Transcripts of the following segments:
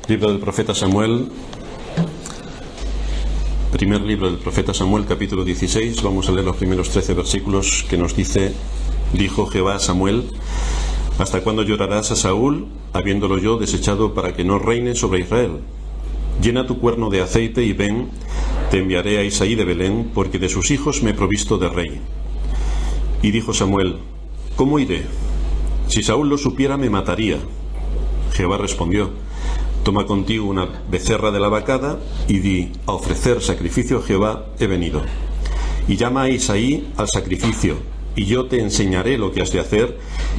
Libro del profeta Samuel, primer libro del profeta Samuel, capítulo 16. Vamos a leer los primeros 13 versículos que nos dice: dijo Jehová a Samuel: ¿hasta cuándo llorarás a Saúl, habiéndolo yo desechado para que no reine sobre Israel? Llena tu cuerno de aceite y ven, te enviaré a Isaí de Belén, porque de sus hijos me he provisto de rey. Y dijo Samuel: ¿cómo iré? Si Saúl lo supiera, me mataría. Jehová respondió: toma contigo una becerra de la vacada y di: a ofrecer sacrificio a Jehová he venido. Y llama a Isaí al sacrificio, y yo te enseñaré lo que has de hacer,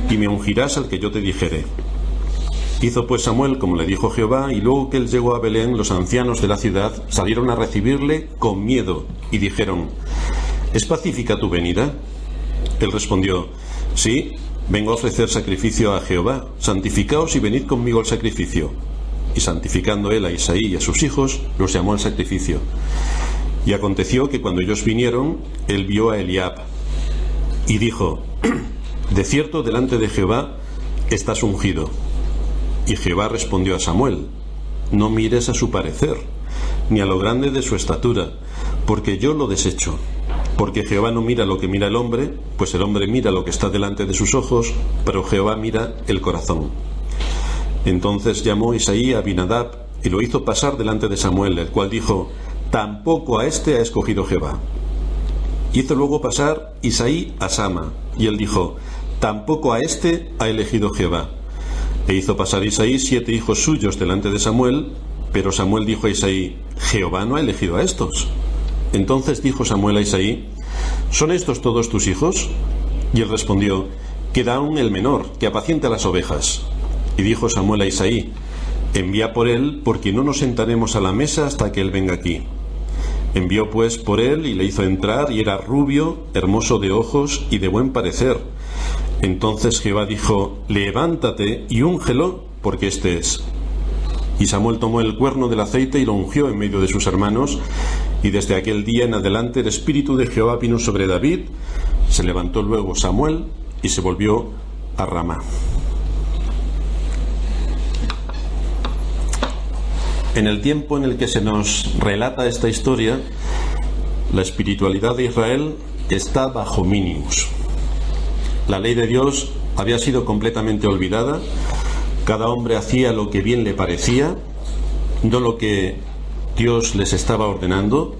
y me ungirás al que yo te dijere. Hizo pues Samuel como le dijo Jehová, y luego que él llegó a Belén, los ancianos de la ciudad salieron a recibirle con miedo, y dijeron: ¿es pacífica tu venida? Él respondió: sí, vengo a ofrecer sacrificio a Jehová, santificaos y venid conmigo al sacrificio. Y santificando él a Isaí y a sus hijos, los llamó al sacrificio. Y aconteció que cuando ellos vinieron, él vio a Eliab, y dijo: de cierto delante de Jehová estás ungido. Y Jehová respondió a Samuel: no mires a su parecer, ni a lo grande de su estatura, porque yo lo desecho. Porque Jehová no mira lo que mira el hombre, pues el hombre mira lo que está delante de sus ojos, pero Jehová mira el corazón. Entonces llamó Isaí a Abinadab y lo hizo pasar delante de Samuel, el cual dijo: tampoco a este ha escogido Jehová. Hizo luego pasar Isaí a Sama, y él dijo: tampoco a este ha elegido Jehová. E hizo pasar Isaí 7 hijos suyos delante de Samuel, pero Samuel dijo a Isaí: Jehová no ha elegido a estos. Entonces dijo Samuel a Isaí: ¿son estos todos tus hijos? Y él respondió: queda aún el menor, que apacienta las ovejas. Y dijo Samuel a Isaí: envía por él, porque no nos sentaremos a la mesa hasta que él venga aquí. Envió pues por él y le hizo entrar, y era rubio, hermoso de ojos y de buen parecer. Entonces Jehová dijo: levántate y úngelo, porque este es. Y Samuel tomó el cuerno del aceite y lo ungió en medio de sus hermanos, y desde aquel día en adelante el espíritu de Jehová vino sobre David. Se levantó luego Samuel y se volvió a Ramá. En el tiempo en el que se nos relata esta historia, la espiritualidad de Israel está bajo mínimos. La ley de Dios había sido completamente olvidada. Cada hombre hacía lo que bien le parecía, no lo que Dios les estaba ordenando,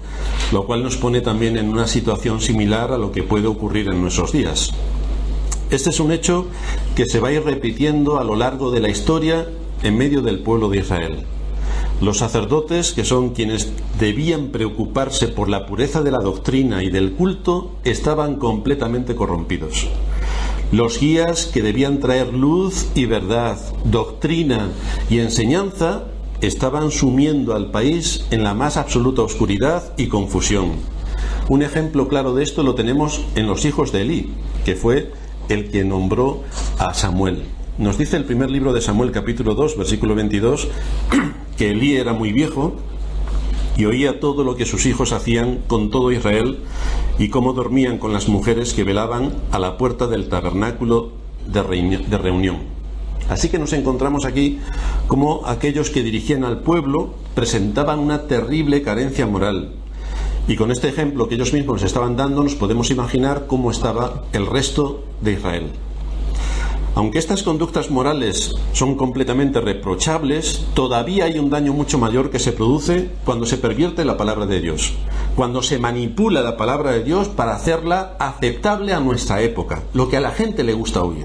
lo cual nos pone también en una situación similar a lo que puede ocurrir en nuestros días. Este es un hecho que se va a ir repitiendo a lo largo de la historia en medio del pueblo de Israel. Los sacerdotes, que son quienes debían preocuparse por la pureza de la doctrina y del culto, estaban completamente corrompidos. Los guías, que debían traer luz y verdad, doctrina y enseñanza, estaban sumiendo al país en la más absoluta oscuridad y confusión. Un ejemplo claro de esto lo tenemos en los hijos de Elí, que fue el que nombró a Samuel. Nos dice el primer libro de Samuel, capítulo 2, versículo 22, que Elí era muy viejo y oía todo lo que sus hijos hacían con todo Israel, y cómo dormían con las mujeres que velaban a la puerta del tabernáculo de reunión. Así que nos encontramos aquí como aquellos que dirigían al pueblo presentaban una terrible carencia moral. Y con este ejemplo que ellos mismos nos estaban dando, nos podemos imaginar cómo estaba el resto de Israel. Aunque estas conductas morales son completamente reprochables, todavía hay un daño mucho mayor que se produce cuando se pervierte la palabra de Dios, cuando se manipula la palabra de Dios para hacerla aceptable a nuestra época, lo que a la gente le gusta oír.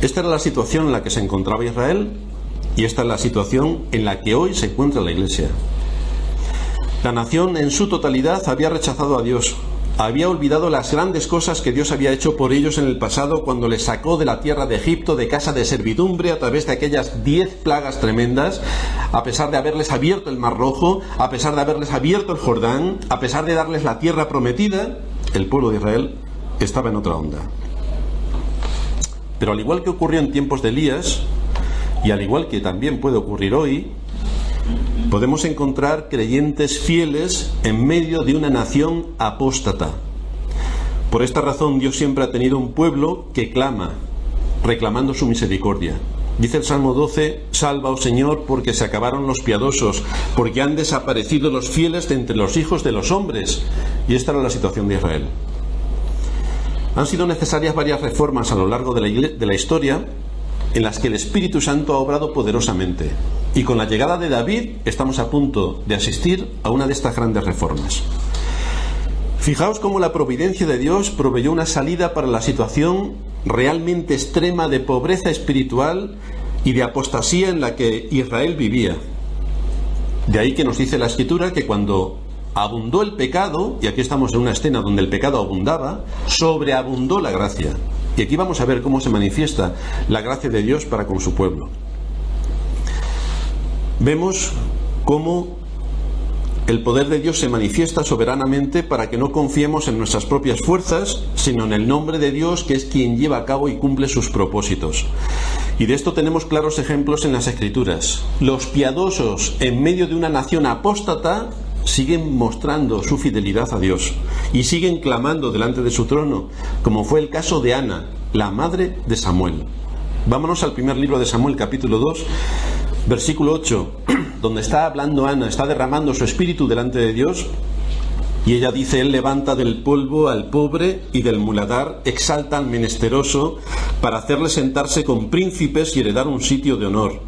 Esta era la situación en la que se encontraba Israel, y esta es la situación en la que hoy se encuentra la Iglesia. La nación en su totalidad había rechazado a Dios. Había olvidado las grandes cosas que Dios había hecho por ellos en el pasado, cuando les sacó de la tierra de Egipto, de casa de servidumbre, a través de aquellas 10 plagas tremendas, a pesar de haberles abierto el Mar Rojo, a pesar de haberles abierto el Jordán, a pesar de darles la tierra prometida. El pueblo de Israel estaba en otra onda. Pero al igual que ocurrió en tiempos de Elías, y al igual que también puede ocurrir hoy, podemos encontrar creyentes fieles en medio de una nación apóstata. Por esta razón Dios siempre ha tenido un pueblo que clama, reclamando su misericordia. Dice el Salmo 12: salva, oh Señor, porque se acabaron los piadosos, porque han desaparecido los fieles de entre los hijos de los hombres. Y esta era la situación de Israel. Han sido necesarias varias reformas a lo largo de la historia, en las que el Espíritu Santo ha obrado poderosamente. Y con la llegada de David estamos a punto de asistir a una de estas grandes reformas. Fijaos cómo la providencia de Dios proveyó una salida para la situación realmente extrema de pobreza espiritual y de apostasía en la que Israel vivía. De ahí que nos dice la Escritura que cuando abundó el pecado, y aquí estamos en una escena donde el pecado abundaba, sobreabundó la gracia. Y aquí vamos a ver cómo se manifiesta la gracia de Dios para con su pueblo. Vemos cómo el poder de Dios se manifiesta soberanamente para que no confiemos en nuestras propias fuerzas, sino en el nombre de Dios, que es quien lleva a cabo y cumple sus propósitos. Y de esto tenemos claros ejemplos en las Escrituras. Los piadosos en medio de una nación apóstata siguen mostrando su fidelidad a Dios y siguen clamando delante de su trono, como fue el caso de Ana, la madre de Samuel. Vámonos al primer libro de Samuel, capítulo 2, versículo 8, donde está hablando Ana, está derramando su espíritu delante de Dios, y ella dice: Él levanta del polvo al pobre y del muladar exalta al menesteroso, para hacerle sentarse con príncipes y heredar un sitio de honor.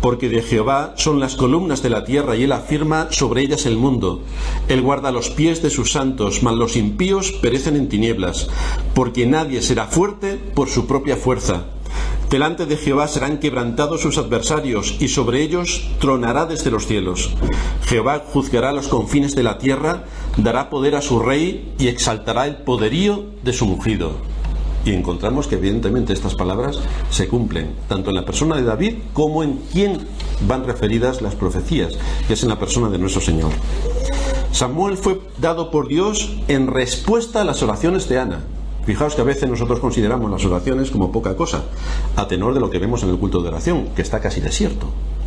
Porque de Jehová son las columnas de la tierra, y Él afirma sobre ellas el mundo. Él guarda los pies de sus santos, mas los impíos perecen en tinieblas, porque nadie será fuerte por su propia fuerza. Delante de Jehová serán quebrantados sus adversarios, y sobre ellos tronará desde los cielos. Jehová juzgará los confines de la tierra, dará poder a su rey y exaltará el poderío de su ungido. Y encontramos que evidentemente estas palabras se cumplen, tanto en la persona de David como en quien van referidas las profecías, que es en la persona de nuestro Señor. Samuel fue dado por Dios en respuesta a las oraciones de Ana. Fijaos que a veces nosotros consideramos las oraciones como poca cosa, a tenor de lo que vemos en el culto de oración, que está casi desierto.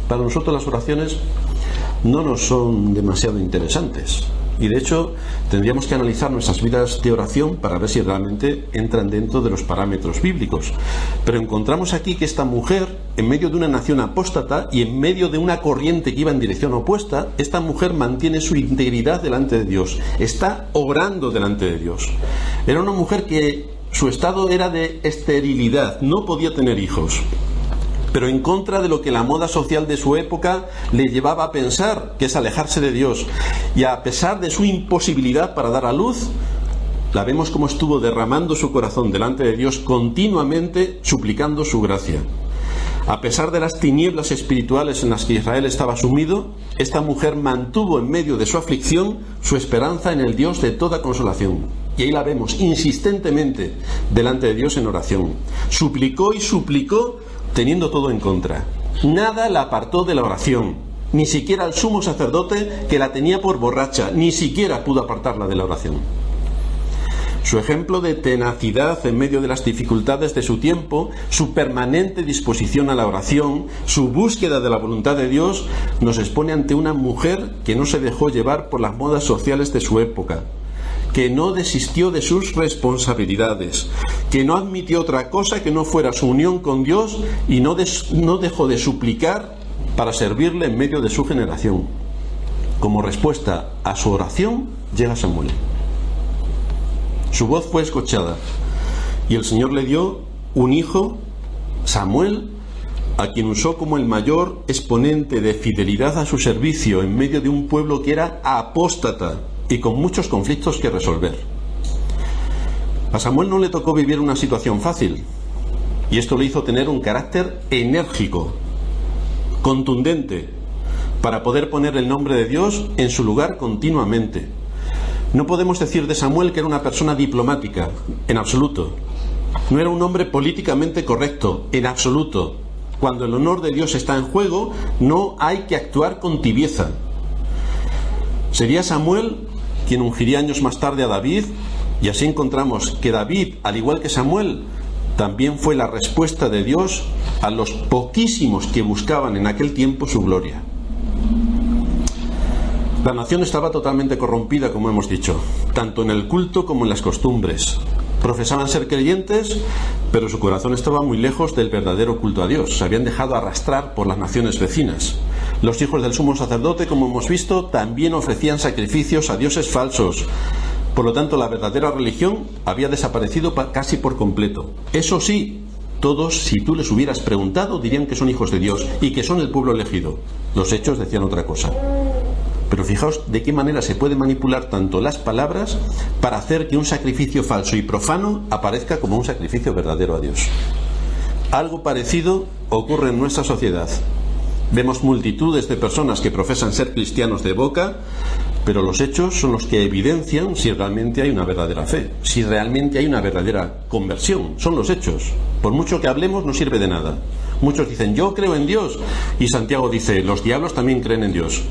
Para nosotros las oraciones no nos son demasiado interesantes, y de hecho tendríamos que analizar nuestras vidas de oración para ver si realmente entran dentro de los parámetros bíblicos. Pero encontramos aquí que esta mujer, en medio de una nación apóstata y en medio de una corriente que iba en dirección opuesta, esta mujer mantiene su integridad delante de Dios, está orando delante de Dios. Era una mujer que su estado era de esterilidad, no podía tener hijos, pero en contra de lo que la moda social de su época le llevaba a pensar, que es alejarse de Dios. Y a pesar de su imposibilidad para dar a luz, la vemos como estuvo derramando su corazón delante de Dios continuamente, suplicando su gracia. A pesar de las tinieblas espirituales en las que Israel estaba sumido, esta mujer mantuvo en medio de su aflicción su esperanza en el Dios de toda consolación. Y ahí la vemos insistentemente delante de Dios en oración. Suplicó y suplicó, teniendo todo en contra. Nada la apartó de la oración, ni siquiera el sumo sacerdote, que la tenía por borracha, ni siquiera pudo apartarla de la oración. Su ejemplo de tenacidad en medio de las dificultades de su tiempo, su permanente disposición a la oración, su búsqueda de la voluntad de Dios, nos expone ante una mujer que no se dejó llevar por las modas sociales de su época, que no desistió de sus responsabilidades, que no admitió otra cosa que no fuera su unión con Dios y no dejó de suplicar para servirle en medio de su generación. Como respuesta a su oración llega Samuel. Su voz fue escuchada y el Señor le dio un hijo, Samuel, a quien usó como el mayor exponente de fidelidad a su servicio en medio de un pueblo que era apóstata y con muchos conflictos que resolver. A Samuel no le tocó vivir una situación fácil, y esto le hizo tener un carácter enérgico, contundente, para poder poner el nombre de Dios en su lugar continuamente. No podemos decir de Samuel que era una persona diplomática, en absoluto. No era un hombre políticamente correcto, en absoluto. Cuando el honor de Dios está en juego, no hay que actuar con tibieza. Sería Samuel quien ungiría años más tarde a David, y así encontramos que David, al igual que Samuel, también fue la respuesta de Dios a los poquísimos que buscaban en aquel tiempo su gloria. La nación estaba totalmente corrompida, como hemos dicho, tanto en el culto como en las costumbres. Profesaban ser creyentes, pero su corazón estaba muy lejos del verdadero culto a Dios. Se habían dejado arrastrar por las naciones vecinas. Los hijos del sumo sacerdote, como hemos visto, también ofrecían sacrificios a dioses falsos. Por lo tanto, la verdadera religión había desaparecido casi por completo. Eso sí, todos, si tú les hubieras preguntado, dirían que son hijos de Dios y que son el pueblo elegido. Los hechos decían otra cosa. Pero fijaos de qué manera se puede manipular tanto las palabras para hacer que un sacrificio falso y profano aparezca como un sacrificio verdadero a Dios. Algo parecido ocurre en nuestra sociedad. Vemos multitudes de personas que profesan ser cristianos de boca, pero los hechos son los que evidencian si realmente hay una verdadera fe, si realmente hay una verdadera conversión. Son los hechos. Por mucho que hablemos no sirve de nada. Muchos dicen, yo creo en Dios, y Santiago dice, los diablos también creen en Dios.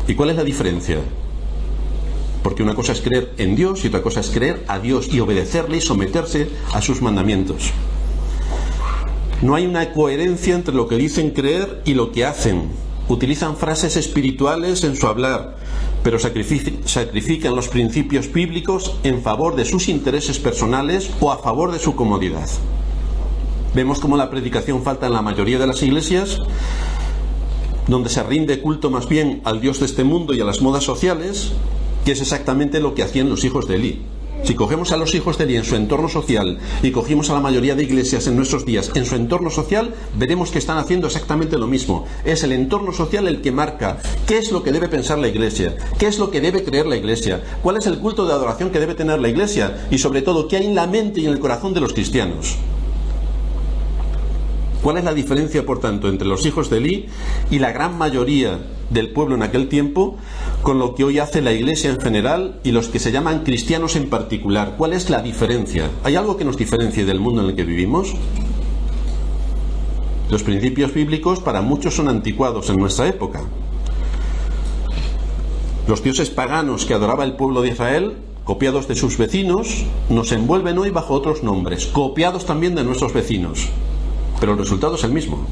¿Y cuál es la diferencia? Porque una cosa es creer en Dios y otra cosa es creer a Dios y obedecerle y someterse a sus mandamientos. No hay una coherencia entre lo que dicen creer y lo que hacen. Utilizan frases espirituales en su hablar, pero sacrifican los principios bíblicos en favor de sus intereses personales o a favor de su comodidad. Vemos cómo la predicación falta en la mayoría de las iglesias, donde se rinde culto más bien al Dios de este mundo y a las modas sociales, que es exactamente lo que hacían los hijos de Elí. Si cogemos a los hijos de Elí en su entorno social y cogimos a la mayoría de iglesias en nuestros días en su entorno social, veremos que están haciendo exactamente lo mismo. Es el entorno social el que marca qué es lo que debe pensar la iglesia, qué es lo que debe creer la iglesia, cuál es el culto de adoración que debe tener la iglesia y sobre todo qué hay en la mente y en el corazón de los cristianos. ¿Cuál es la diferencia, por tanto, entre los hijos de Elí y la gran mayoría del pueblo en aquel tiempo con lo que hoy hace la Iglesia en general y los que se llaman cristianos en particular? ¿Cuál es la diferencia? ¿Hay algo que nos diferencie del mundo en el que vivimos? Los principios bíblicos para muchos son anticuados en nuestra época. Los dioses paganos que adoraba el pueblo de Israel, copiados de sus vecinos, nos envuelven hoy bajo otros nombres, copiados también de nuestros vecinos. Pero el resultado es el mismo.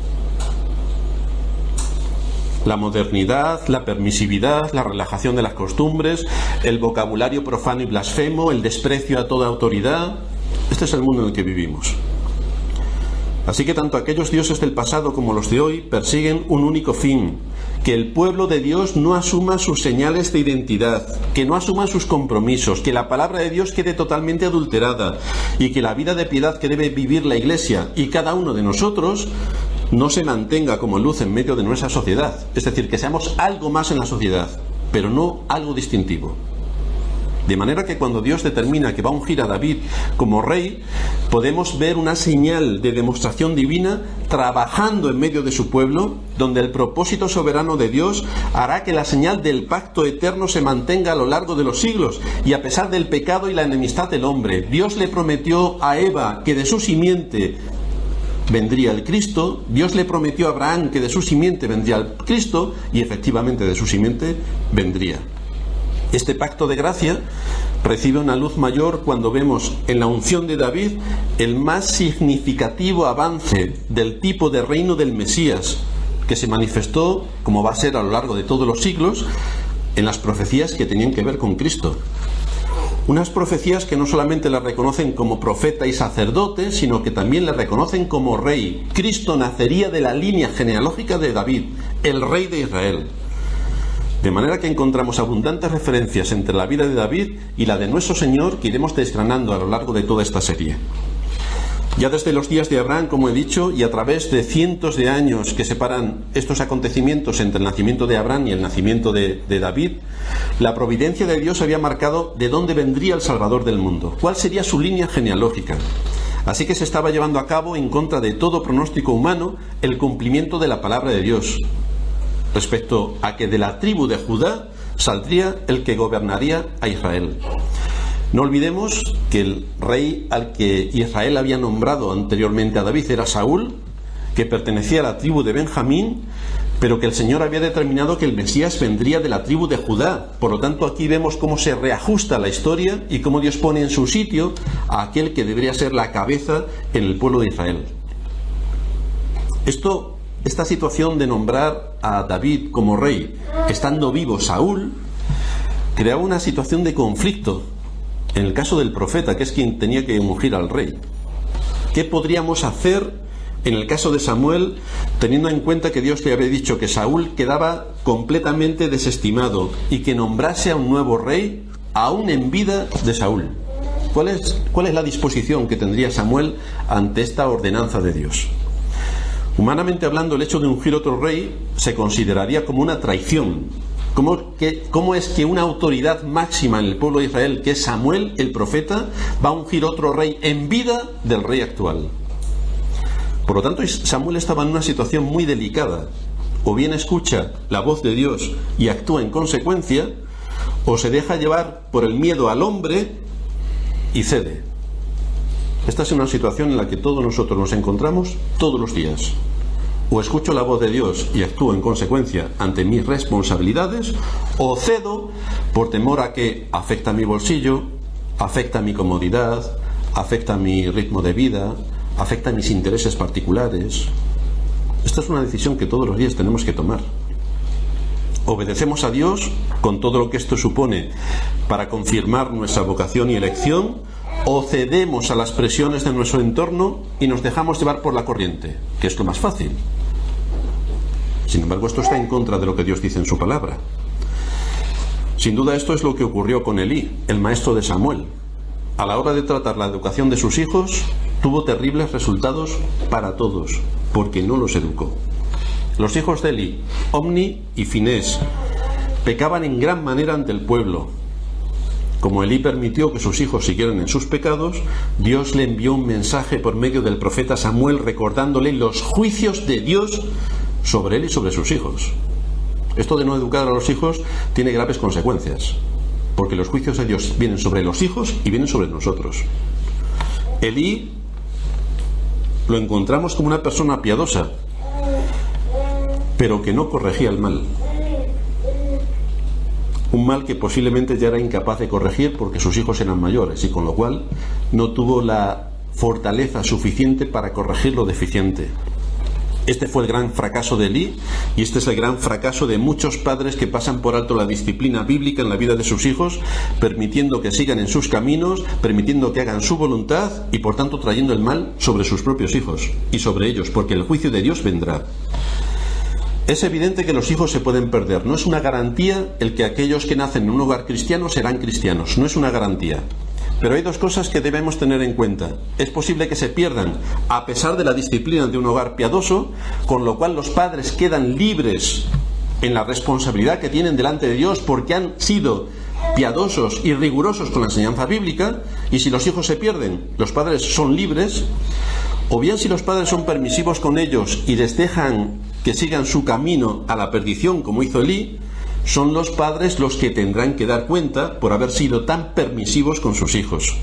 La modernidad, la permisividad, la relajación de las costumbres, el vocabulario profano y blasfemo, el desprecio a toda autoridad. Este es el mundo en el que vivimos. Así que tanto aquellos dioses del pasado como los de hoy persiguen un único fin: que el pueblo de Dios no asuma sus señales de identidad, que no asuma sus compromisos, que la palabra de Dios quede totalmente adulterada y que la vida de piedad que debe vivir la Iglesia y cada uno de nosotros no se mantenga como luz en medio de nuestra sociedad. Es decir, que seamos algo más en la sociedad, pero no algo distintivo. De manera que cuando Dios determina que va a ungir a David como rey, podemos ver una señal de demostración divina trabajando en medio de su pueblo, donde el propósito soberano de Dios hará que la señal del pacto eterno se mantenga a lo largo de los siglos, y a pesar del pecado y la enemistad del hombre. Dios le prometió a Eva que de su simiente vendría el Cristo, Dios le prometió a Abraham que de su simiente vendría el Cristo, y efectivamente de su simiente vendría. Este pacto de gracia recibe una luz mayor cuando vemos en la unción de David el más significativo avance del tipo de reino del Mesías, que se manifestó, como va a ser a lo largo de todos los siglos, en las profecías que tenían que ver con Cristo. Unas profecías que no solamente le reconocen como profeta y sacerdote, sino que también le reconocen como rey. Cristo nacería de la línea genealógica de David, el rey de Israel. De manera que encontramos abundantes referencias entre la vida de David y la de nuestro Señor, que iremos desgranando a lo largo de toda esta serie. Ya desde los días de Abraham, como he dicho, y a través de cientos de años que separan estos acontecimientos entre el nacimiento de Abraham y el nacimiento de David, la providencia de Dios había marcado de dónde vendría el Salvador del mundo, cuál sería su línea genealógica. Así que se estaba llevando a cabo, en contra de todo pronóstico humano, el cumplimiento de la palabra de Dios, respecto a que de la tribu de Judá saldría el que gobernaría a Israel. No olvidemos que el rey al que Israel había nombrado anteriormente a David era Saúl, que pertenecía a la tribu de Benjamín, pero que el Señor había determinado que el Mesías vendría de la tribu de Judá. Por lo tanto, aquí vemos cómo se reajusta la historia y cómo Dios pone en su sitio a aquel que debería ser la cabeza en el pueblo de Israel. Esta situación de nombrar a David como rey, estando vivo Saúl, creaba una situación de conflicto en el caso del profeta, que es quien tenía que ungir al rey? ¿Qué podríamos hacer en el caso de Samuel, teniendo en cuenta que Dios le había dicho que Saúl quedaba completamente desestimado y que nombrase a un nuevo rey aún en vida de Saúl? ¿Cuál es la disposición que tendría Samuel ante esta ordenanza de Dios? Humanamente hablando, el hecho de ungir otro rey se consideraría como una traición. ¿Cómo es que una autoridad máxima en el pueblo de Israel, que es Samuel, el profeta, va a ungir otro rey en vida del rey actual? Por lo tanto, Samuel estaba en una situación muy delicada. O bien escucha la voz de Dios y actúa en consecuencia, o se deja llevar por el miedo al hombre y cede. Esta es una situación en la que todos nosotros nos encontramos todos los días. O escucho la voz de Dios y actúo en consecuencia ante mis responsabilidades, o cedo por temor a que afecta mi bolsillo, afecta mi comodidad, afecta mi ritmo de vida, afecta mis intereses particulares. Esta es una decisión que todos los días tenemos que tomar. Obedecemos a Dios con todo lo que esto supone para confirmar nuestra vocación y elección, o cedemos a las presiones de nuestro entorno y nos dejamos llevar por la corriente, que es lo más fácil. Sin embargo, esto está en contra de lo que Dios dice en su palabra. Sin duda, esto es lo que ocurrió con Elí, el maestro de Samuel. A la hora de tratar la educación de sus hijos, tuvo terribles resultados para todos, porque no los educó. Los hijos de Elí, Omni y Finés, pecaban en gran manera ante el pueblo. Como Elí permitió que sus hijos siguieran en sus pecados, Dios le envió un mensaje por medio del profeta Samuel recordándole los juicios de Dios sobre él y sobre sus hijos. Esto de no educar a los hijos tiene graves consecuencias, porque los juicios de Dios vienen sobre los hijos y vienen sobre nosotros. Elí lo encontramos como una persona piadosa, pero que no corregía el mal. Un mal que posiblemente ya era incapaz de corregir porque sus hijos eran mayores y con lo cual no tuvo la fortaleza suficiente para corregir lo deficiente. Este fue el gran fracaso de Elí y este es el gran fracaso de muchos padres que pasan por alto la disciplina bíblica en la vida de sus hijos, permitiendo que sigan en sus caminos, permitiendo que hagan su voluntad y por tanto trayendo el mal sobre sus propios hijos y sobre ellos, porque el juicio de Dios vendrá. Es evidente que los hijos se pueden perder. No es una garantía el que aquellos que nacen en un hogar cristiano serán cristianos. No es una garantía. Pero hay dos cosas que debemos tener en cuenta. Es posible que se pierdan a pesar de la disciplina de un hogar piadoso, con lo cual los padres quedan libres en la responsabilidad que tienen delante de Dios porque han sido piadosos y rigurosos con la enseñanza bíblica, y si los hijos se pierden, los padres son libres. O bien, si los padres son permisivos con ellos y les dejan que sigan su camino a la perdición, como hizo Elí, son los padres los que tendrán que dar cuenta por haber sido tan permisivos con sus hijos.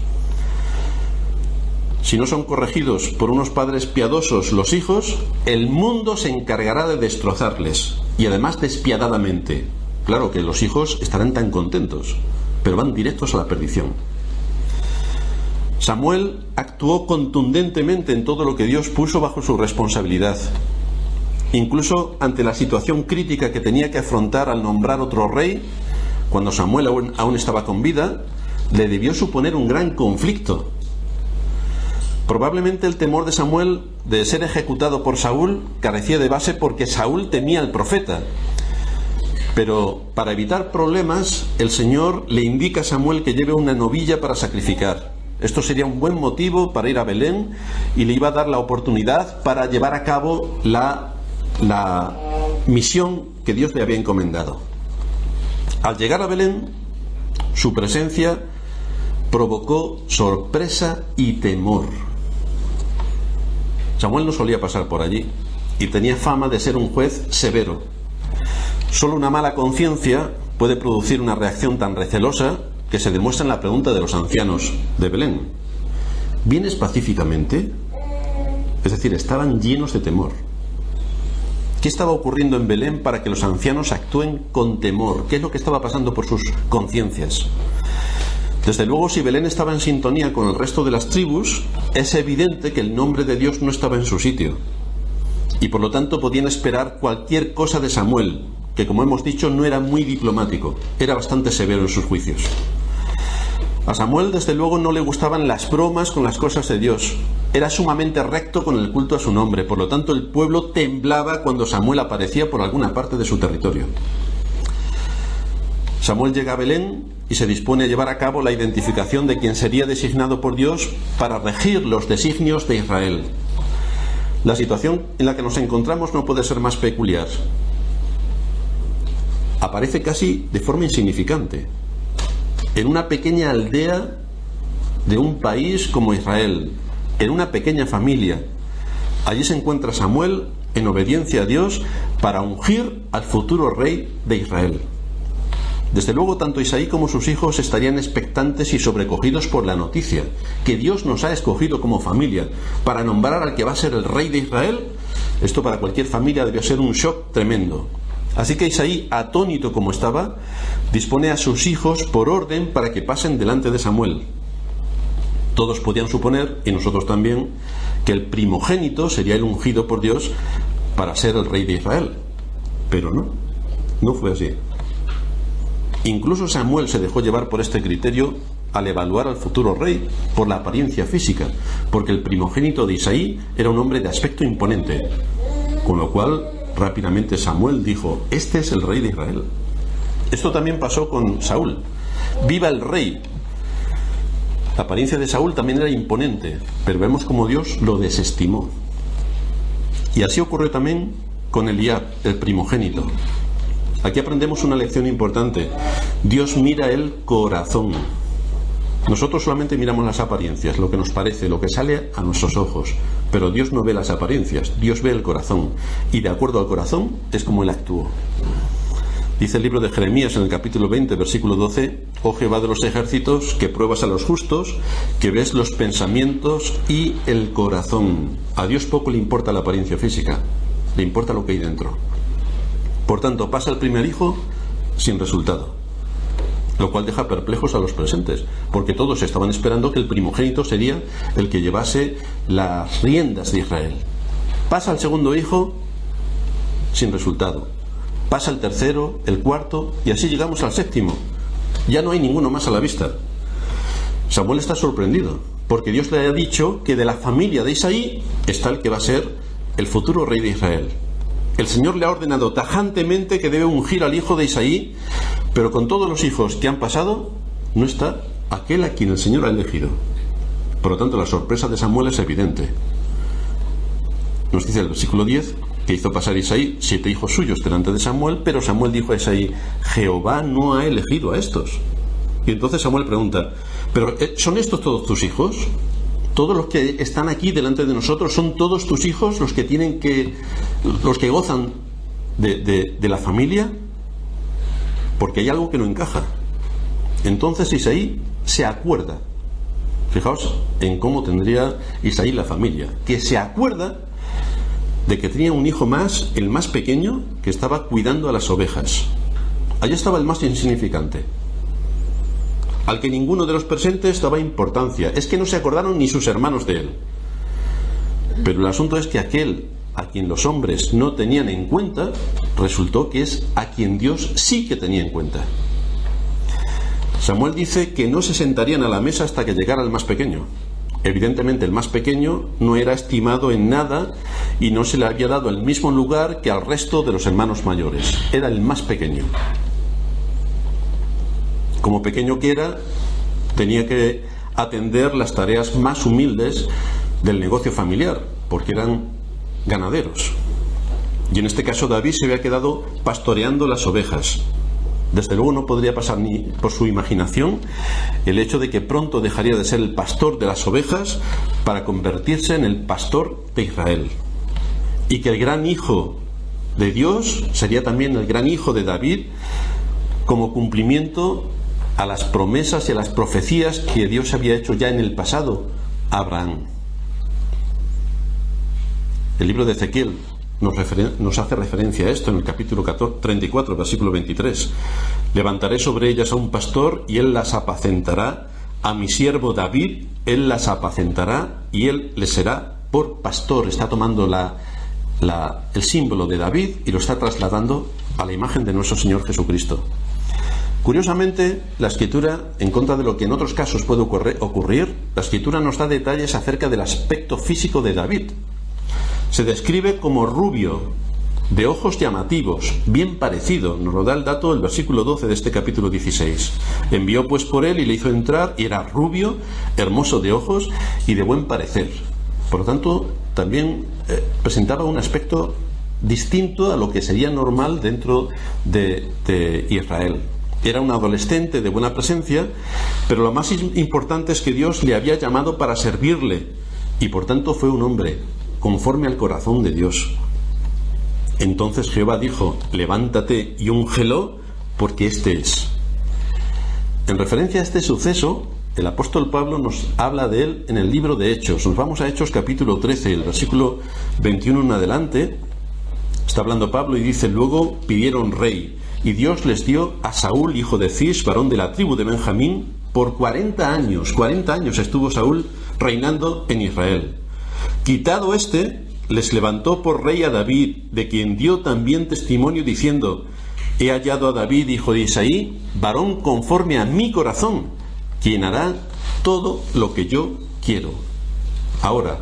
Si no son corregidos por unos padres piadosos los hijos, el mundo se encargará de destrozarles, y además despiadadamente. Claro que los hijos estarán tan contentos, pero van directos a la perdición. Samuel actuó contundentemente en todo lo que Dios puso bajo su responsabilidad. Incluso ante la situación crítica que tenía que afrontar al nombrar otro rey, cuando Samuel aún estaba con vida, le debió suponer un gran conflicto. Probablemente el temor de Samuel de ser ejecutado por Saúl carecía de base porque Saúl temía al profeta. Pero para evitar problemas, el Señor le indica a Samuel que lleve una novilla para sacrificar. Esto sería un buen motivo para ir a Belén y le iba a dar la oportunidad para llevar a cabo la misión que Dios le había encomendado. Al llegar a Belén, su presencia provocó sorpresa y temor. Samuel no solía pasar por allí y tenía fama de ser un juez severo. Solo una mala conciencia puede producir una reacción tan recelosa que se demuestra en la pregunta de los ancianos de Belén. ¿Vienes pacíficamente? Es decir, estaban llenos de temor. ¿Qué estaba ocurriendo en Belén para que los ancianos actúen con temor? ¿Qué es lo que estaba pasando por sus conciencias? Desde luego, si Belén estaba en sintonía con el resto de las tribus, es evidente que el nombre de Dios no estaba en su sitio. Y por lo tanto podían esperar cualquier cosa de Samuel, que como hemos dicho no era muy diplomático, era bastante severo en sus juicios. A Samuel, desde luego, no le gustaban las bromas con las cosas de Dios. Era sumamente recto con el culto a su nombre. Por lo tanto, el pueblo temblaba cuando Samuel aparecía por alguna parte de su territorio. Samuel llega a Belén y se dispone a llevar a cabo la identificación de quien sería designado por Dios para regir los designios de Israel. La situación en la que nos encontramos no puede ser más peculiar. Aparece casi de forma insignificante, en una pequeña aldea de un país como Israel, en una pequeña familia. Allí se encuentra Samuel en obediencia a Dios para ungir al futuro rey de Israel. Desde luego, tanto Isaí como sus hijos estarían expectantes y sobrecogidos por la noticia que Dios nos ha escogido como familia para nombrar al que va a ser el rey de Israel. Esto para cualquier familia debió ser un shock tremendo. Así que Isaí, atónito como estaba, dispone a sus hijos por orden para que pasen delante de Samuel. Todos podían suponer, y nosotros también, que el primogénito sería el ungido por Dios para ser el rey de Israel. Pero no fue así. Incluso Samuel se dejó llevar por este criterio al evaluar al futuro rey por la apariencia física, porque el primogénito de Isaí era un hombre de aspecto imponente, con lo cual rápidamente Samuel dijo: este es el rey de Israel. Esto también pasó con Saúl. ¡Viva el rey! La apariencia de Saúl también era imponente, pero vemos cómo Dios lo desestimó. Y así ocurrió también con Eliab, el primogénito. Aquí aprendemos una lección importante. Dios mira el corazón. Nosotros solamente miramos las apariencias, lo que nos parece, lo que sale a nuestros ojos. Pero Dios no ve las apariencias, Dios ve el corazón. Y de acuerdo al corazón es como Él actuó. Dice el libro de Jeremías en el capítulo 20, versículo 12: Oh Jehová de los ejércitos, que pruebas a los justos, que ves los pensamientos y el corazón. A Dios poco le importa la apariencia física, le importa lo que hay dentro. Por tanto, pasa el primer hijo sin resultado, lo cual deja perplejos a los presentes, porque todos estaban esperando que el primogénito sería el que llevase las riendas de Israel. Pasa el segundo hijo sin resultado. Pasa el tercero, el cuarto, y así llegamos al séptimo. Ya no hay ninguno más a la vista. Samuel está sorprendido, porque Dios le ha dicho que de la familia de Isaí está el que va a ser el futuro rey de Israel. El Señor le ha ordenado tajantemente que debe ungir al hijo de Isaí, pero con todos los hijos que han pasado, no está aquel a quien el Señor ha elegido. Por lo tanto, la sorpresa de Samuel es evidente. Nos dice el versículo 10 que hizo pasar Isaí 7 hijos suyos delante de Samuel, pero Samuel dijo a Isaí: Jehová no ha elegido a estos. Y entonces Samuel pregunta: ¿pero son estos todos tus hijos? ¿Todos los que están aquí delante de nosotros son todos tus hijos los que gozan de la familia? Porque hay algo que no encaja. Entonces Isaí se acuerda. Fijaos en cómo tendría Isaí la familia, que se acuerda de que tenía un hijo más, el más pequeño, que estaba cuidando a las ovejas. Allí estaba el más insignificante, al que ninguno de los presentes daba importancia. Es que no se acordaron ni sus hermanos de él. Pero el asunto es que aquel a quien los hombres no tenían en cuenta, resultó que es a quien Dios sí que tenía en cuenta. Samuel dice que no se sentarían a la mesa hasta que llegara el más pequeño. Evidentemente el más pequeño no era estimado en nada y no se le había dado el mismo lugar que al resto de los hermanos mayores. Era el más pequeño. Como pequeño que era, tenía que atender las tareas más humildes del negocio familiar, porque eran ganaderos. Y en este caso David se había quedado pastoreando las ovejas. Desde luego no podría pasar ni por su imaginación el hecho de que pronto dejaría de ser el pastor de las ovejas para convertirse en el pastor de Israel. Y que el gran hijo de Dios sería también el gran hijo de David, como cumplimiento a las promesas y a las profecías que Dios había hecho ya en el pasado a Abraham. El libro de Ezequiel nos hace referencia a esto en el capítulo 34, versículo 23. Levantaré sobre ellas a un pastor y él las apacentará, a mi siervo David él las apacentará y él les será por pastor. Está tomando el símbolo de David y lo está trasladando a la imagen de nuestro Señor Jesucristo. Curiosamente, la Escritura, en contra de lo que en otros casos puede ocurrir, la Escritura nos da detalles acerca del aspecto físico de David. Se describe como rubio, de ojos llamativos, bien parecido. Nos lo da el dato del versículo 12 de este capítulo 16. Envió pues por él y le hizo entrar, y era rubio, hermoso de ojos y de buen parecer. Por lo tanto, también presentaba un aspecto distinto a lo que sería normal dentro de Israel. Era un adolescente de buena presencia, pero lo más importante es que Dios le había llamado para servirle, y por tanto fue un hombre conforme al corazón de Dios. Entonces Jehová dijo: levántate y úngelo, porque este es. En referencia a este suceso, el apóstol Pablo nos habla de él en el libro de Hechos. Nos vamos a Hechos capítulo 13, el versículo 21 en adelante. Está hablando Pablo y dice: luego pidieron rey, y Dios les dio a Saúl, hijo de Cis, varón de la tribu de Benjamín, por 40 años. 40 años estuvo Saúl reinando en Israel. Quitado éste, les levantó por rey a David, de quien dio también testimonio diciendo: he hallado a David, hijo de Isaí, varón conforme a mi corazón, quien hará todo lo que yo quiero. Ahora,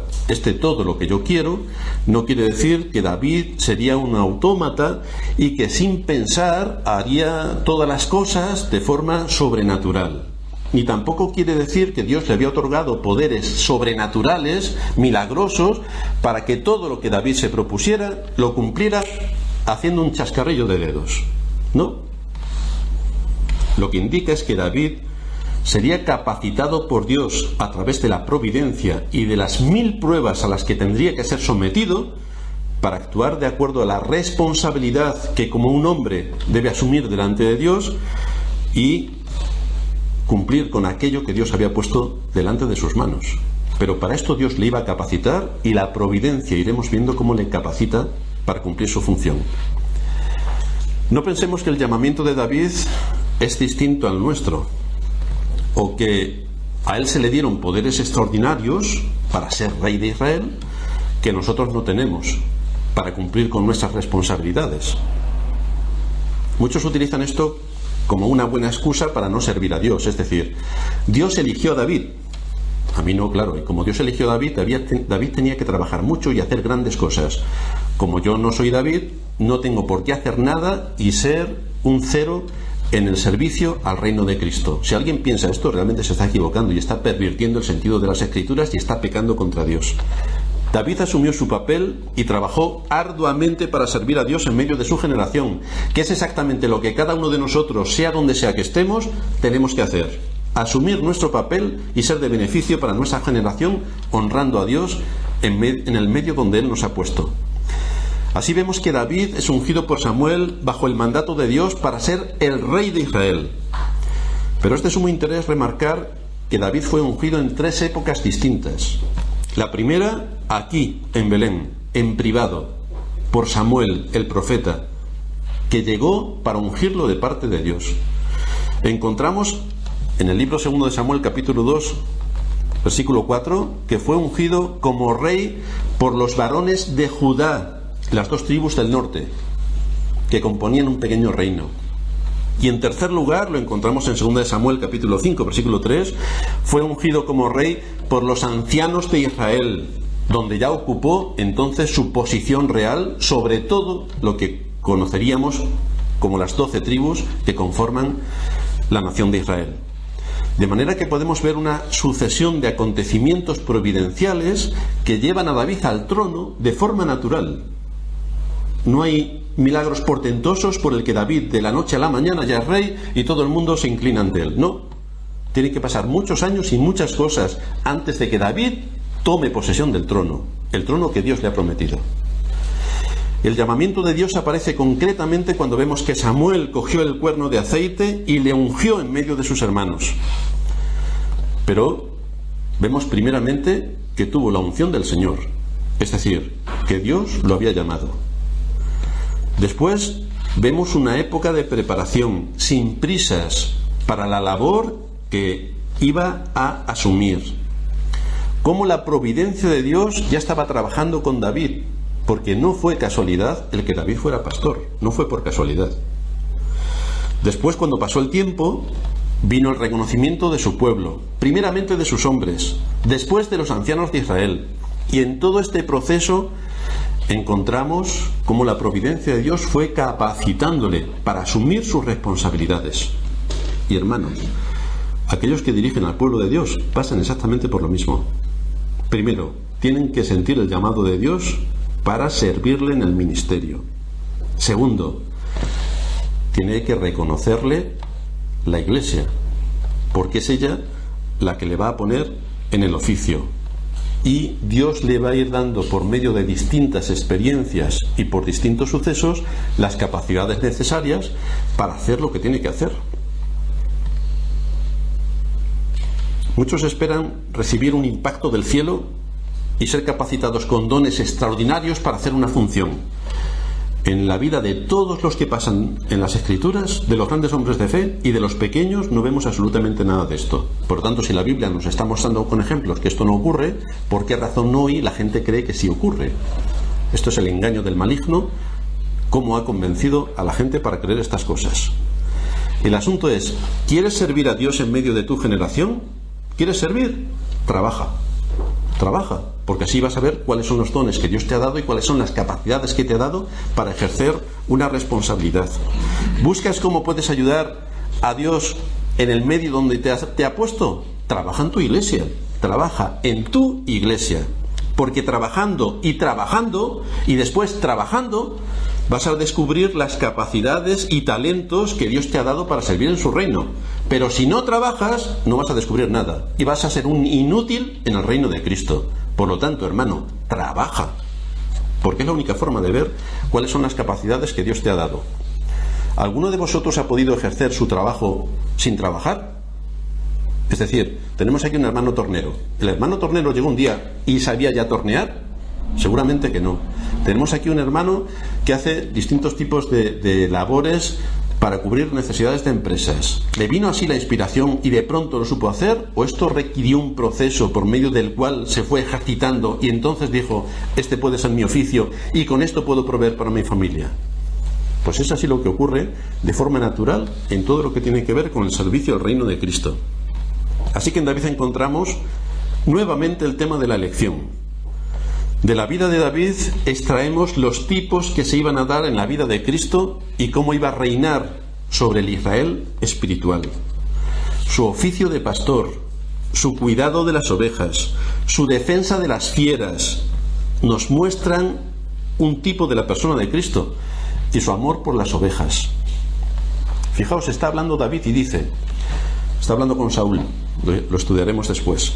todo lo que yo quiero no quiere decir que David sería un autómata y que sin pensar haría todas las cosas de forma sobrenatural. Ni tampoco quiere decir que Dios le había otorgado poderes sobrenaturales, milagrosos, para que todo lo que David se propusiera lo cumpliera haciendo un chascarrillo de dedos. No. Lo que indica es que David sería capacitado por Dios a través de la providencia y de las 1000 pruebas a las que tendría que ser sometido para actuar de acuerdo a la responsabilidad que como un hombre debe asumir delante de Dios y cumplir con aquello que Dios había puesto delante de sus manos. Pero para esto Dios le iba a capacitar, y la providencia iremos viendo cómo le capacita para cumplir su función. No pensemos que el llamamiento de David es distinto al nuestro, o que a él se le dieron poderes extraordinarios para ser rey de Israel que nosotros no tenemos para cumplir con nuestras responsabilidades. Muchos utilizan esto como una buena excusa para no servir a Dios. Es decir, Dios eligió a David. A mí no, claro. Y como Dios eligió a David, David tenía que trabajar mucho y hacer grandes cosas. Como yo no soy David, no tengo por qué hacer nada y ser un cero en el servicio al reino de Cristo. Si alguien piensa esto, realmente se está equivocando y está pervirtiendo el sentido de las Escrituras y está pecando contra Dios. David asumió su papel y trabajó arduamente para servir a Dios en medio de su generación, que es exactamente lo que cada uno de nosotros, sea donde sea que estemos, tenemos que hacer: asumir nuestro papel y ser de beneficio para nuestra generación, honrando a Dios en el medio donde Él nos ha puesto. Así vemos que David es ungido por Samuel bajo el mandato de Dios para ser el rey de Israel. Pero es de sumo interés remarcar que David fue ungido en 3 épocas distintas. La primera, aquí, en Belén, en privado, por Samuel, el profeta, que llegó para ungirlo de parte de Dios. Encontramos en el libro 2 de Samuel, capítulo 2, versículo 4, que fue ungido como rey por los varones de Judá, las 2 tribus del norte, que componían un pequeño reino. Y en tercer lugar, lo encontramos en 2 de Samuel, capítulo 5, versículo 3, fue ungido como rey por los ancianos de Israel, donde ya ocupó entonces su posición real sobre todo lo que conoceríamos como las 12 tribus que conforman la nación de Israel. De manera que podemos ver una sucesión de acontecimientos providenciales que llevan a David al trono de forma natural. No hay milagros portentosos por el que David de la noche a la mañana ya es rey y todo el mundo se inclina ante él. No, tiene que pasar muchos años y muchas cosas antes de que David tome posesión del trono, el trono que Dios le ha prometido. El llamamiento de Dios aparece concretamente cuando vemos que Samuel cogió el cuerno de aceite y le ungió en medio de sus hermanos. Pero vemos primeramente que tuvo la unción del Señor, es decir, que Dios lo había llamado. Después vemos una época de preparación, sin prisas, para la labor que iba a asumir. Cómo la providencia de Dios ya estaba trabajando con David, porque no fue casualidad el que David fuera pastor, no fue por casualidad. Después, cuando pasó el tiempo, vino el reconocimiento de su pueblo, primeramente de sus hombres, después de los ancianos de Israel. Y en todo este proceso encontramos cómo la providencia de Dios fue capacitándole para asumir sus responsabilidades. Y hermanos, aquellos que dirigen al pueblo de Dios pasan exactamente por lo mismo. Primero, tienen que sentir el llamado de Dios para servirle en el ministerio. Segundo, tiene que reconocerle la Iglesia, porque es ella la que le va a poner en el oficio. Y Dios le va a ir dando, por medio de distintas experiencias y por distintos sucesos, las capacidades necesarias para hacer lo que tiene que hacer. Muchos esperan recibir un impacto del cielo y ser capacitados con dones extraordinarios para hacer una función. En la vida de todos los que pasan en las Escrituras, de los grandes hombres de fe y de los pequeños, no vemos absolutamente nada de esto. Por lo tanto, si la Biblia nos está mostrando con ejemplos que esto no ocurre, ¿por qué razón hoy la gente cree que sí ocurre? Esto es el engaño del maligno, cómo ha convencido a la gente para creer estas cosas. El asunto es, ¿quieres servir a Dios en medio de tu generación? ¿Quieres servir? Trabaja, porque así vas a ver cuáles son los dones que Dios te ha dado y cuáles son las capacidades que te ha dado para ejercer una responsabilidad. ¿Buscas cómo puedes ayudar a Dios en el medio donde te ha puesto? Trabaja en tu iglesia, trabaja en tu iglesia, porque trabajando y después trabajando vas a descubrir las capacidades y talentos que Dios te ha dado para servir en su reino. Pero si no trabajas, no vas a descubrir nada y vas a ser un inútil en el reino de Cristo. Por lo tanto, hermano, trabaja, porque es la única forma de ver cuáles son las capacidades que Dios te ha dado. ¿Alguno de vosotros ha podido ejercer su trabajo sin trabajar? Es decir, tenemos aquí un hermano tornero. ¿El hermano tornero llegó un día y sabía ya tornear? Seguramente que no. Tenemos aquí un hermano que hace distintos tipos de labores para cubrir necesidades de empresas. ¿Le vino así la inspiración y de pronto lo supo hacer? ¿O esto requirió un proceso por medio del cual se fue ejercitando y entonces dijo, este puede ser mi oficio y con esto puedo proveer para mi familia? Pues es así lo que ocurre de forma natural en todo lo que tiene que ver con el servicio al reino de Cristo. Así que en David encontramos nuevamente el tema de la elección. De la vida de David extraemos los tipos que se iban a dar en la vida de Cristo y cómo iba a reinar sobre el Israel espiritual. Su oficio de pastor, su cuidado de las ovejas, su defensa de las fieras, nos muestran un tipo de la persona de Cristo y su amor por las ovejas. Fijaos, está hablando David y dice, está hablando con Saúl, lo estudiaremos después.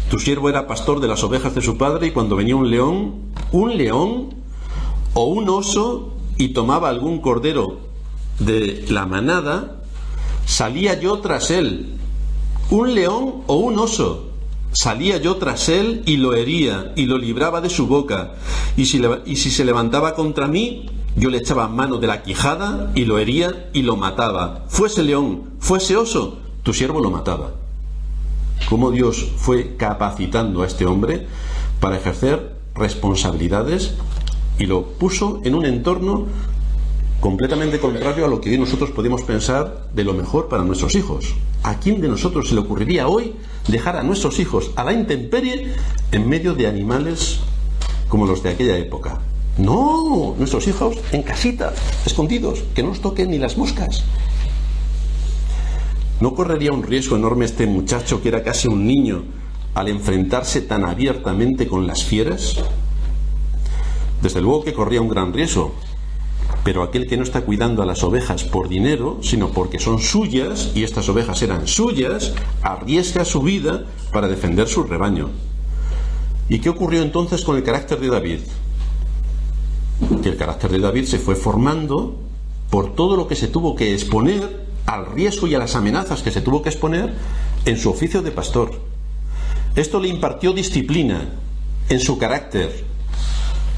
Tu siervo era pastor de las ovejas de su padre y cuando venía un león o un oso y tomaba algún cordero de la manada, salía yo tras él. Un león o un oso, salía yo tras él y lo hería y lo libraba de su boca. Y si se levantaba contra mí, yo le echaba mano de la quijada y lo hería y lo mataba. Fuese león, fuese oso, tu siervo lo mataba. Cómo Dios fue capacitando a este hombre para ejercer responsabilidades y lo puso en un entorno completamente contrario a lo que hoy nosotros podemos pensar de lo mejor para nuestros hijos. ¿A quién de nosotros se le ocurriría hoy dejar a nuestros hijos a la intemperie en medio de animales como los de aquella época? No, nuestros hijos en casita, escondidos, que no nos toquen ni las moscas. ¿No correría un riesgo enorme este muchacho, que era casi un niño, al enfrentarse tan abiertamente con las fieras? Desde luego que corría un gran riesgo, pero aquel que no está cuidando a las ovejas por dinero, sino porque son suyas, y estas ovejas eran suyas, arriesga su vida para defender su rebaño. ¿Y qué ocurrió entonces con el carácter de David? Que el carácter de David se fue formando por todo lo que se tuvo que exponer, al riesgo y a las amenazas que se tuvo que exponer en su oficio de pastor. Esto le impartió disciplina en su carácter,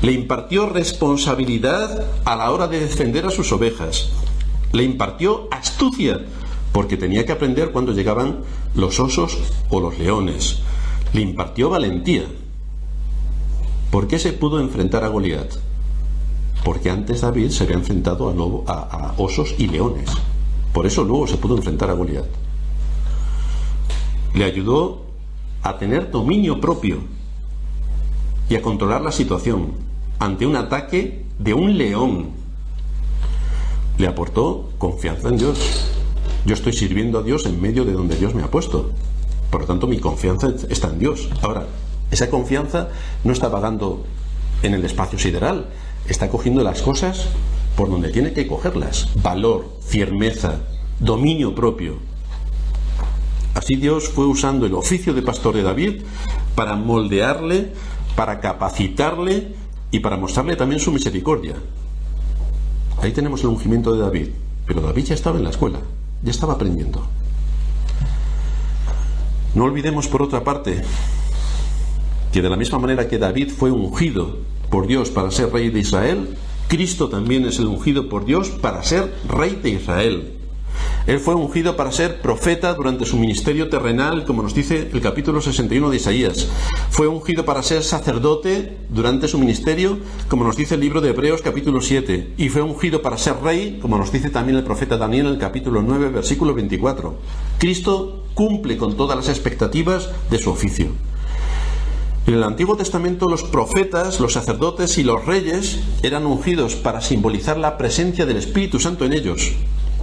le impartió responsabilidad a la hora de defender a sus ovejas, le impartió astucia, porque tenía que aprender cuando llegaban los osos o los leones, le impartió valentía. ¿Por qué se pudo enfrentar a Goliat? Porque antes David se había enfrentado a osos y leones. Por eso luego se pudo enfrentar a Goliat. Le ayudó a tener dominio propio y a controlar la situación ante un ataque de un león. Le aportó confianza en Dios. Yo estoy sirviendo a Dios en medio de donde Dios me ha puesto. Por lo tanto, mi confianza está en Dios. Ahora, esa confianza no está vagando en el espacio sideral. Está cogiendo las cosas por donde tiene que cogerlas. Valor, firmeza, dominio propio. Así Dios fue usando el oficio de pastor de David para moldearle, para capacitarle y para mostrarle también su misericordia. Ahí tenemos el ungimiento de David. Pero David ya estaba en la escuela, ya estaba aprendiendo. No olvidemos, por otra parte, que de la misma manera que David fue ungido por Dios para ser rey de Israel, Cristo también es el ungido por Dios para ser rey de Israel. Él fue ungido para ser profeta durante su ministerio terrenal, como nos dice el capítulo 61 de Isaías. Fue ungido para ser sacerdote durante su ministerio, como nos dice el libro de Hebreos capítulo 7. Y fue ungido para ser rey, como nos dice también el profeta Daniel en el capítulo 9, versículo 24. Cristo cumple con todas las expectativas de su oficio. En el Antiguo Testamento los profetas, los sacerdotes y los reyes eran ungidos para simbolizar la presencia del Espíritu Santo en ellos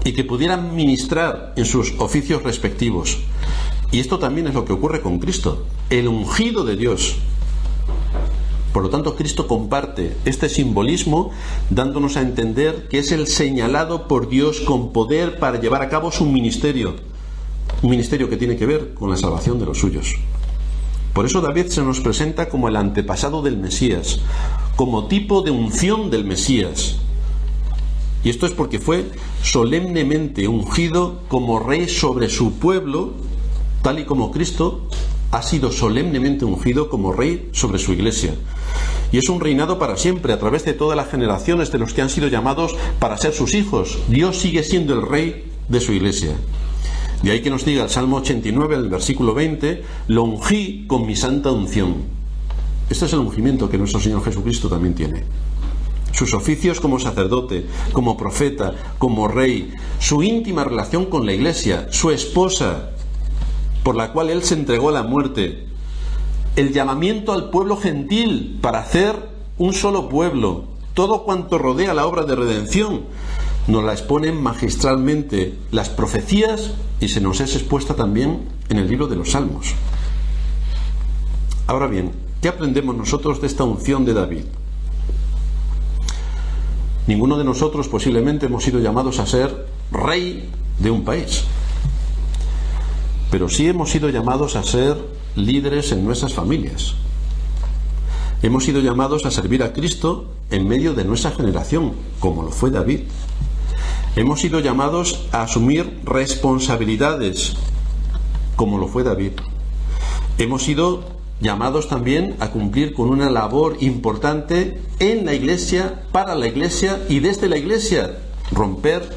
y que pudieran ministrar en sus oficios respectivos. Y esto también es lo que ocurre con Cristo, el ungido de Dios. Por lo tanto, Cristo comparte este simbolismo dándonos a entender que es el señalado por Dios con poder para llevar a cabo su ministerio. Un ministerio que tiene que ver con la salvación de los suyos. Por eso David se nos presenta como el antepasado del Mesías, como tipo de unción del Mesías. Y esto es porque fue solemnemente ungido como rey sobre su pueblo, tal y como Cristo ha sido solemnemente ungido como rey sobre su iglesia. Y es un reinado para siempre, a través de todas las generaciones de los que han sido llamados para ser sus hijos. Dios sigue siendo el rey de su iglesia. De ahí que nos diga el Salmo 89, el versículo 20, lo ungí con mi santa unción. Este es el ungimiento que nuestro Señor Jesucristo también tiene. Sus oficios como sacerdote, como profeta, como rey, su íntima relación con la iglesia, su esposa, por la cual él se entregó a la muerte, el llamamiento al pueblo gentil para hacer un solo pueblo, todo cuanto rodea la obra de redención, nos la exponen magistralmente las profecías y se nos es expuesta también en el libro de los Salmos. Ahora bien, ¿qué aprendemos nosotros de esta unción de David? Ninguno de nosotros posiblemente hemos sido llamados a ser rey de un país, pero sí hemos sido llamados a ser líderes en nuestras familias. Hemos sido llamados a servir a Cristo en medio de nuestra generación, como lo fue David. Hemos sido llamados a asumir responsabilidades, como lo fue David. Hemos sido llamados también a cumplir con una labor importante en la iglesia, para la iglesia y desde la iglesia, romper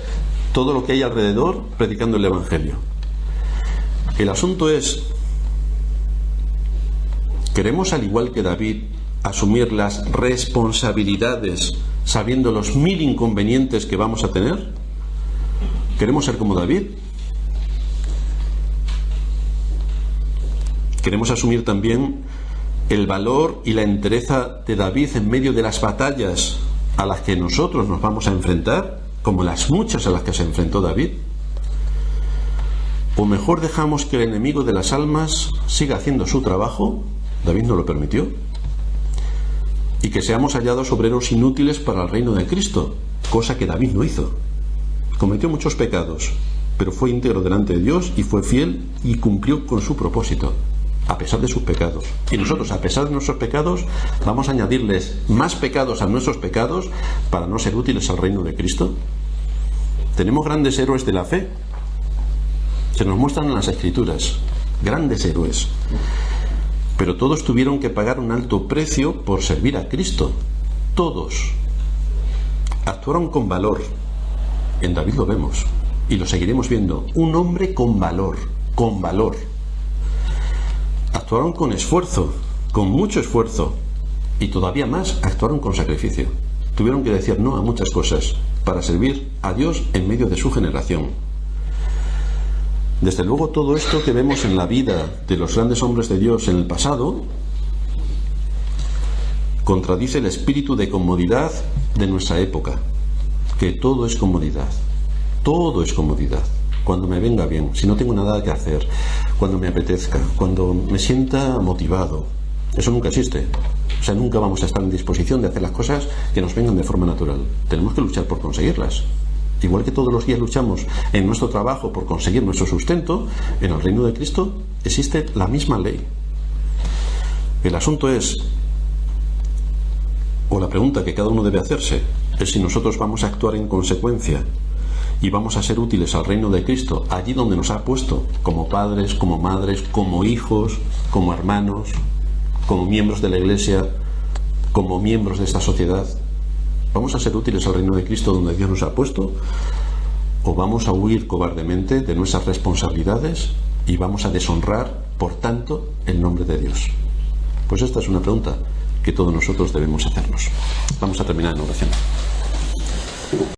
todo lo que hay alrededor predicando el Evangelio. El asunto es, ¿queremos, al igual que David, asumir las responsabilidades sabiendo los 1000 inconvenientes que vamos a tener? ¿Queremos ser como David? Queremos asumir también el valor y la entereza de David en medio de las batallas a las que nosotros nos vamos a enfrentar, como las muchas a las que se enfrentó David. O mejor dejamos que el enemigo de las almas siga haciendo su trabajo, David no lo permitió, y que seamos hallados obreros inútiles para el reino de Cristo, cosa que David no hizo. Cometió muchos pecados, pero fue íntegro delante de Dios y fue fiel y cumplió con su propósito, a pesar de sus pecados. Y nosotros, a pesar de nuestros pecados, vamos a añadirles más pecados a nuestros pecados para no ser útiles al reino de Cristo. Tenemos grandes héroes de la fe. Se nos muestran en las Escrituras, grandes héroes. Pero todos tuvieron que pagar un alto precio por servir a Cristo. Todos. Actuaron con valor. En David lo vemos. Y lo seguiremos viendo. Un hombre con valor. Con valor. Actuaron con esfuerzo. Con mucho esfuerzo. Y todavía más, actuaron con sacrificio. Tuvieron que decir no a muchas cosas para servir a Dios en medio de su generación. Desde luego, todo esto que vemos en la vida de los grandes hombres de Dios en el pasado contradice el espíritu de comodidad de nuestra época, que todo es comodidad, todo es comodidad. Cuando me venga bien, si no tengo nada que hacer, cuando me apetezca, cuando me sienta motivado. Eso nunca existe. O sea, nunca vamos a estar en disposición de hacer las cosas que nos vengan de forma natural. Tenemos que luchar por conseguirlas. Igual que todos los días luchamos en nuestro trabajo por conseguir nuestro sustento, en el reino de Cristo existe la misma ley. El asunto es, o la pregunta que cada uno debe hacerse, es si nosotros vamos a actuar en consecuencia y vamos a ser útiles al reino de Cristo allí donde nos ha puesto, como padres, como madres, como hijos, como hermanos, como miembros de la Iglesia, como miembros de esta sociedad. ¿Vamos a ser útiles al reino de Cristo donde Dios nos ha puesto? ¿O vamos a huir cobardemente de nuestras responsabilidades y vamos a deshonrar, por tanto, el nombre de Dios? Pues esta es una pregunta que todos nosotros debemos hacernos. Vamos a terminar en oración.